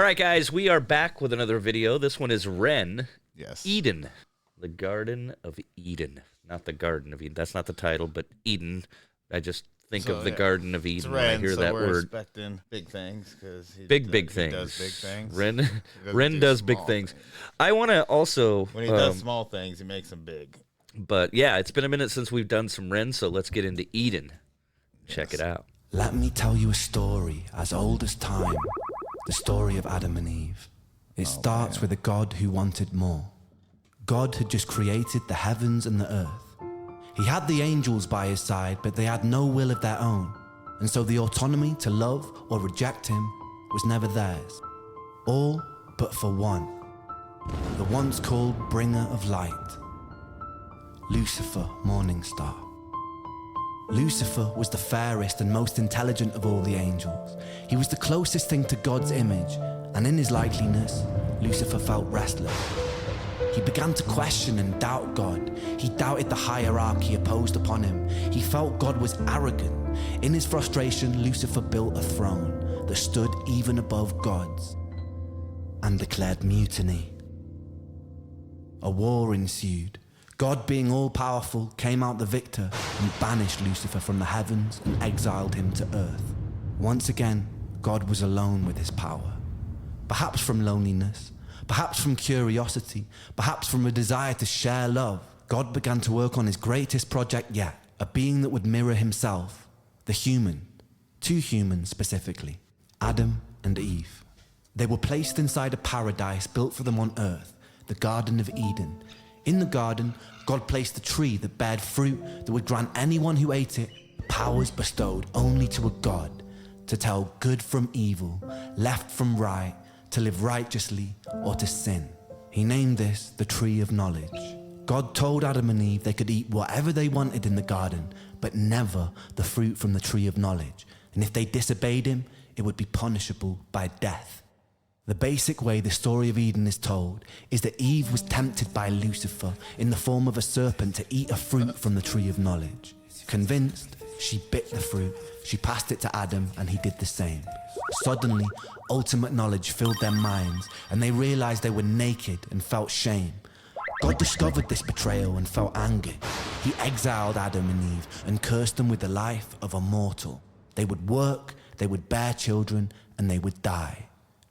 right, guys, we are back with another video. This one is Ren. Yes. Eden. The Garden of Eden. Not the Garden of Eden. That's not the title, but Eden. I just think of the Garden of Eden when I hear that we're word. Expecting big things because Big he things. does big things. Ren does big things. I want to also... When he does small things, he makes them big. But yeah, it's been a minute since we've done some Ren, so let's get into Eden. Check it out. Let me tell you a story as old as time, the story of Adam and Eve. It starts with a God who wanted more. God had just created the heavens and the earth. He had the angels by his side, but they had no will of their own, and so the autonomy to love or reject him was never theirs. All but for one, the once called bringer of light, Lucifer, morning star. Lucifer was the fairest and most intelligent of all the angels. He was the closest thing to God's image, and in his likeliness, Lucifer felt restless. He began to question and doubt God. He doubted the hierarchy opposed upon him. He felt God was arrogant. In his frustration, Lucifer built a throne that stood even above God's and declared mutiny. A war ensued. God, being all-powerful, came out the victor and banished Lucifer from the heavens and exiled him to earth. Once again, God was alone with his power. Perhaps from loneliness, perhaps from curiosity, perhaps from a desire to share love, God began to work on his greatest project yet, a being that would mirror himself, the human, two humans specifically, Adam and Eve. They were placed inside a paradise built for them on earth, the Garden of Eden. In the garden, God placed a tree that bared fruit that would grant anyone who ate it powers bestowed only to a God, to tell good from evil, left from right, to live righteously or to sin. He named this the Tree of Knowledge. God told Adam and Eve they could eat whatever they wanted in the garden, but never the fruit from the Tree of Knowledge. And if they disobeyed him, it would be punishable by death. The basic way the story of Eden is told is that Eve was tempted by Lucifer in the form of a serpent to eat a fruit from the Tree of Knowledge. Convinced, she bit the fruit, she passed it to Adam, and he did the same. Suddenly, ultimate knowledge filled their minds, and they realized they were naked and felt shame. God discovered this betrayal and felt anger. He exiled Adam and Eve and cursed them with the life of a mortal. They would work, they would bear children, and they would die.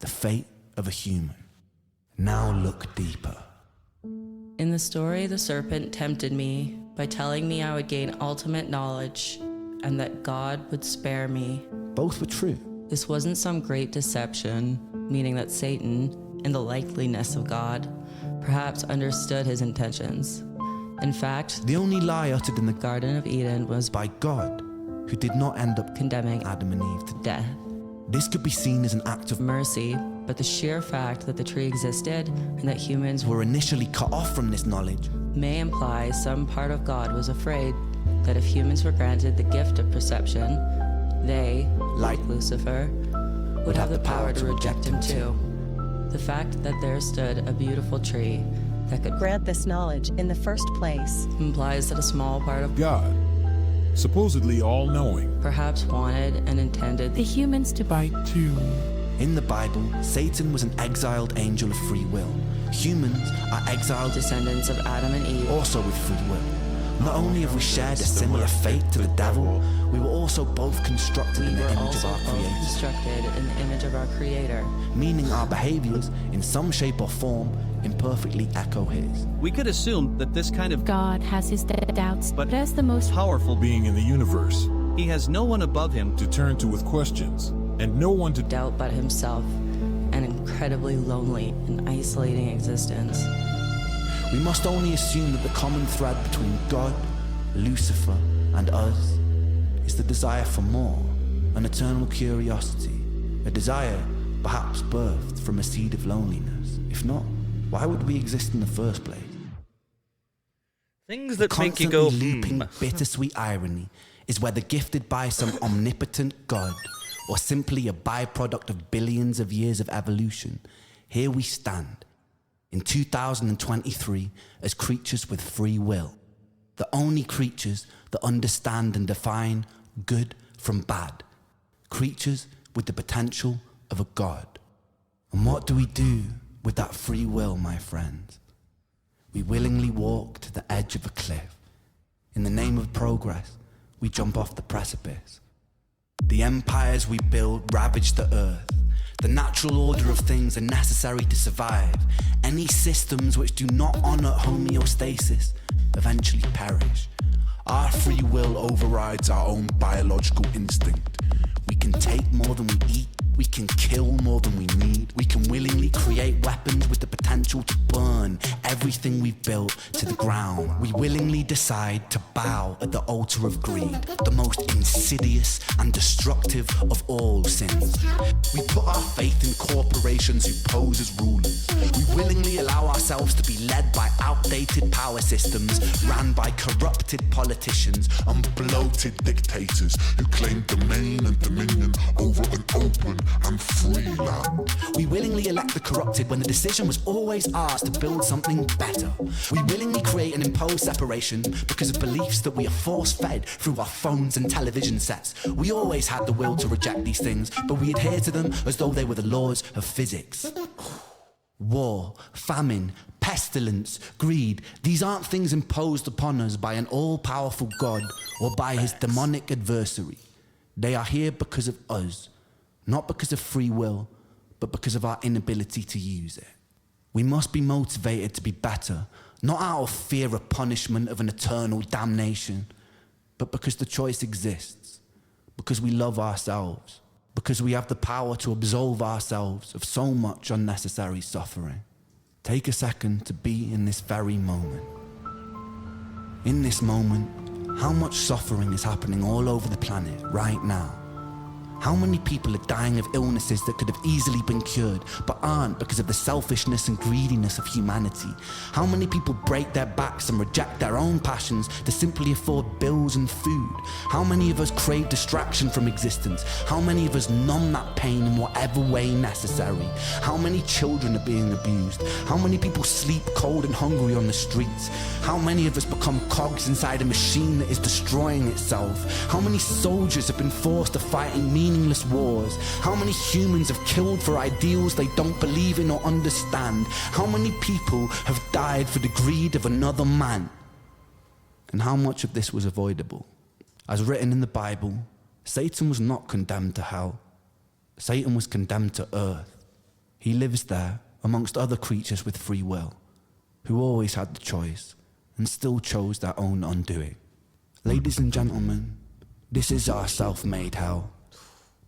The fate of a human. Now look deeper. In the story, the serpent tempted me by telling me I would gain ultimate knowledge and that God would spare me. Both were true. This wasn't some great deception, meaning that Satan, in the likeliness of God, perhaps understood his intentions. In fact, the only lie uttered in the Garden of Eden was by God, who did not end up condemning Adam and Eve to death. This could be seen as an act of mercy, but the sheer fact that the tree existed and that humans were initially cut off from this knowledge may imply some part of God was afraid that if humans were granted the gift of perception, they, like Lucifer, would have the power to reject him too. The fact that there stood a beautiful tree that could grant this knowledge in the first place implies that a small part of God, supposedly all-knowing, perhaps wanted and intended the humans to bite too. In the Bible, Satan was an exiled angel of free will. Humans are exiled descendants of Adam and Eve, also with free will. Not only have we shared a similar fate to the devil, we were also both constructed in the image of our Creator. Constructed in the image of our Creator. Meaning our behaviors, in some shape or form, imperfectly echo his. We could assume that this kind of God has his doubts, but as the most powerful being in the universe, he has no one above him to turn to with questions, and no one to doubt but himself, an incredibly lonely and isolating existence. We must only assume that the common thread between God, Lucifer, and us is the desire for more, an eternal curiosity, a desire perhaps birthed from a seed of loneliness. If not, why would we exist in the first place? Things that make you go, looping, bittersweet irony is whether gifted by some omnipotent God or simply a byproduct of billions of years of evolution, here we stand in 2023 as creatures with free will, the only creatures that understand and define good from bad, creatures with the potential of a God. And what do we do with that free will, my friends? We willingly walk to the edge of a cliff. In the name of progress, we jump off the precipice. The empires we build ravage the earth. The natural order of things are necessary to survive. Any systems which do not honor homeostasis eventually perish. Our free will overrides our own biological instinct. We can take more than we eat. We can kill more than we need. We can willingly create weapons with the potential to burn everything we've built to the ground. We willingly decide to bow at the altar of greed, the most insidious and destructive of all sins. We put our faith in corporations who pose as rulers. We willingly allow ourselves to be led by outdated power systems ran by corrupted politicians and bloated dictators who claim domain and dominion over an open and free land. We willingly elect the corrupted when the decision was always ours to build something better. We willingly create and impose separation because of beliefs that we are force-fed through our phones and television sets. We always had the will to reject these things, but we adhere to them as though they were the laws of physics. War, famine, pestilence, greed, these aren't things imposed upon us by an all-powerful God or by his demonic adversary. They are here because of us. Not because of free will, but because of our inability to use it. We must be motivated to be better, not out of fear of punishment of an eternal damnation, but because the choice exists, because we love ourselves, because we have the power to absolve ourselves of so much unnecessary suffering. Take a second to be in this very moment. In this moment, how much suffering is happening all over the planet right now? How many people are dying of illnesses that could have easily been cured, but aren't because of the selfishness and greediness of humanity? How many people break their backs and reject their own passions to simply afford bills and food? How many of us crave distraction from existence? How many of us numb that pain in whatever way necessary? How many children are being abused? How many people sleep cold and hungry on the streets? How many of us become cogs inside a machine that is destroying itself? How many soldiers have been forced to fight in meaningless wars? How many humans have killed for ideals they don't believe in or understand? How many people have died for the greed of another man? And how much of this was avoidable? As written in the Bible, Satan was not condemned to hell. Satan was condemned to earth. He lives there amongst other creatures with free will, who always had the choice and still chose their own undoing. Ladies and gentlemen, this is our self-made hell.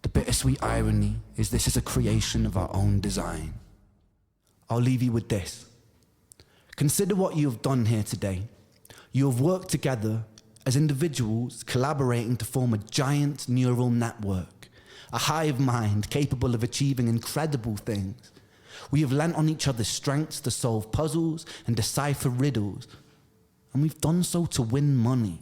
The bittersweet irony is this is a creation of our own design. I'll leave you with this. Consider what you have done here today. You have worked together as individuals collaborating to form a giant neural network, a hive mind capable of achieving incredible things. We have lent on each other's strengths to solve puzzles and decipher riddles, and we've done so to win money.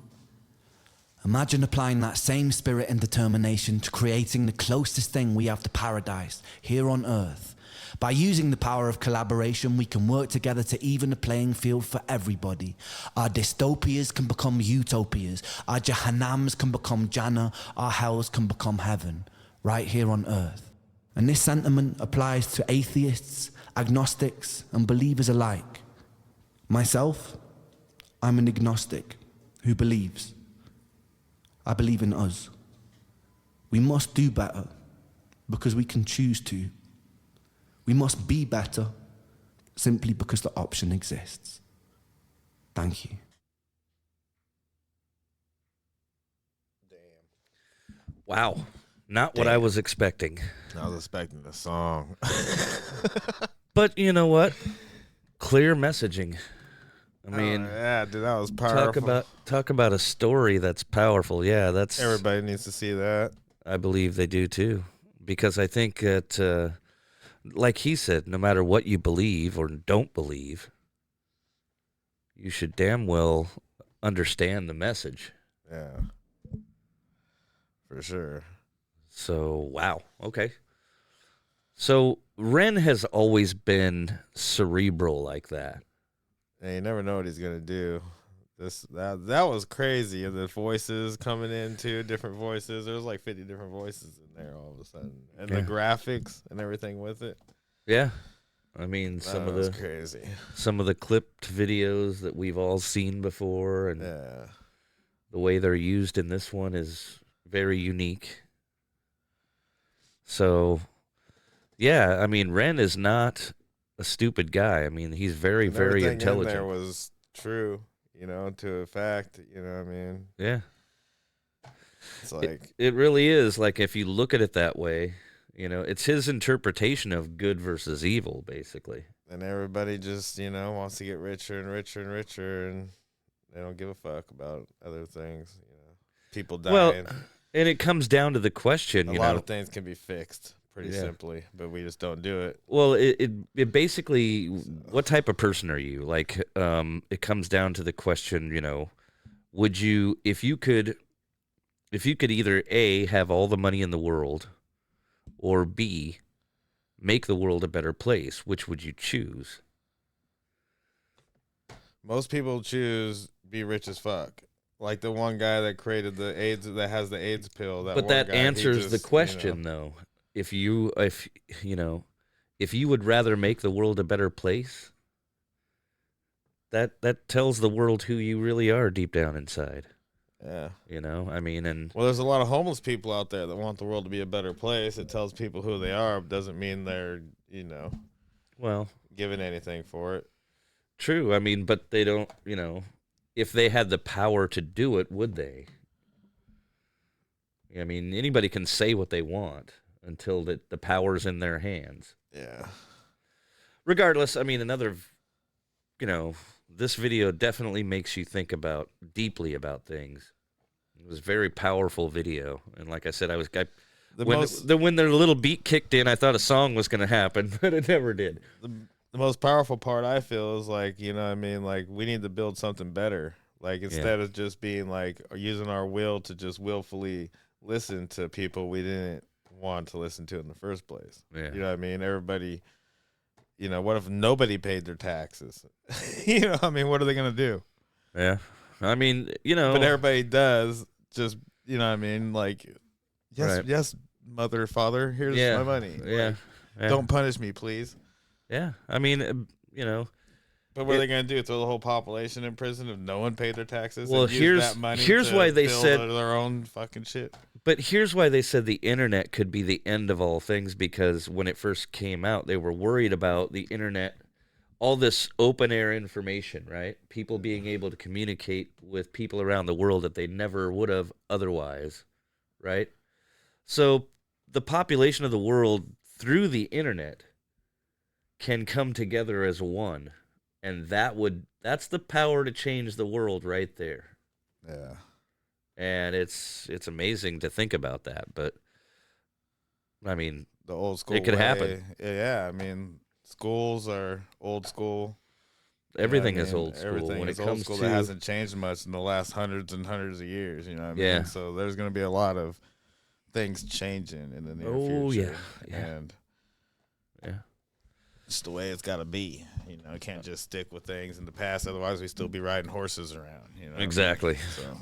Imagine applying that same spirit and determination to creating the closest thing we have to paradise here on Earth. By using the power of collaboration, we can work together to even the playing field for everybody. Our dystopias can become utopias. Our Jahannams can become Jannah. Our hells can become heaven, right here on Earth. And this sentiment applies to atheists, agnostics, and believers alike. Myself, I'm an agnostic who believes. I believe in us. We must do better because we can choose to. We must be better simply because the option exists. Thank you. Wow. Not what I was expecting. I was expecting the song. But you know what? Clear messaging. I mean, yeah, dude, that was powerful. Talk about a story that's powerful. Yeah, that's Everybody needs to see that. I believe they do too, because I think that, like he said, no matter what you believe or don't believe, you should damn well understand the message. Yeah, for sure. So, wow. Okay. So Ren has always been cerebral like that. And you never know what he's gonna do. That was crazy. And the voices coming in too, different voices. There was like 50 different voices in there all of a sudden, and the graphics and everything with it. Yeah. I mean, That was crazy. some of the clipped videos that we've all seen before, and Yeah. the way they're used in this one is very unique. So, yeah, I mean, Ren is not a stupid guy. I mean, he's very, And very everything intelligent. in there was true, to a fact. You know what I mean? Yeah. It's like It really is. Like, if you look at it that way, it's his interpretation of good versus evil, basically. and everybody just wants to get richer and richer and richer, and they don't give a fuck about other things. People dying. Well, and it comes down to the question, a lot of things can be fixed pretty simply, but we just don't do it. Well, it basically, what type of person are you? Like, it comes down to the question, would you, if you could either A, have all the money in the world, or B, make the world a better place, which would you choose? Most people choose be rich as fuck. Like the one guy that created the AIDS, that has the AIDS pill. But that answers the question, though. If you would rather make the world a better place, that tells the world who you really are deep down inside. Yeah. I mean, and well, there's a lot of homeless people out there that want the world to be a better place. It tells people who they are, but doesn't mean they're, well, giving anything for it. True. I mean, but they don't, if they had the power to do it, would they? I mean, anybody can say what they want until the power's in their hands. Yeah. Regardless, I mean, this video definitely makes you think deeply about things. It was a very powerful video. And like I said, when their little beat kicked in, I thought a song was going to happen, but it never did. The most powerful part I feel is like, like we need to build something better. Like instead of just being like using our will to just willfully listen to people we didn't want to listen to in the first place. Yeah. You know what I mean? Everybody, what if nobody paid their taxes? What are they going to do? Yeah. I mean, But everybody does just, like, yes, right. yes, mother, father, here's my money. Yeah. Like, Yeah. don't punish me, please. Yeah. I mean, But what are they going to do? Throw the whole population in prison if no one paid their taxes? Well, and use that money here's to why they build said their own fucking shit. But here's why they said the internet could be the end of all things, because when it first came out, they were worried about the internet, all this open air information, right? People being able to communicate with people around the world that they never would have otherwise, right? So the population of the world through the internet can come together as one, and that's the power to change the world right there. Yeah. And it's amazing to think about that, but I mean, The old school it could way. happen. Yeah, I mean, schools are old school. Everything is old school. Everything when is it old comes school. to That hasn't changed much in the last hundreds and hundreds of years. You know what I mean? Yeah. So there's going to be a lot of things changing in the near future. Yeah. And it's the way it's got to be. It can't just stick with things in the past. Otherwise, we'd still be riding horses around. Exactly. So.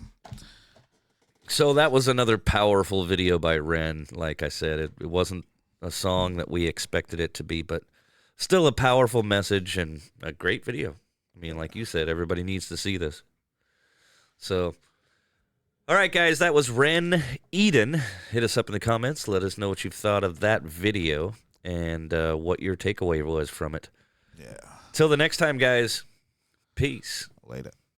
So that was another powerful video by Ren. Like I said, it wasn't a song that we expected it to be, but still a powerful message and a great video. I mean, like you said, everybody needs to see this. So, all right, guys, that was Ren Eden. Hit us up in the comments. Let us know what you've thought of that video and what your takeaway was from it. Yeah. Till the next time, guys, peace. Later.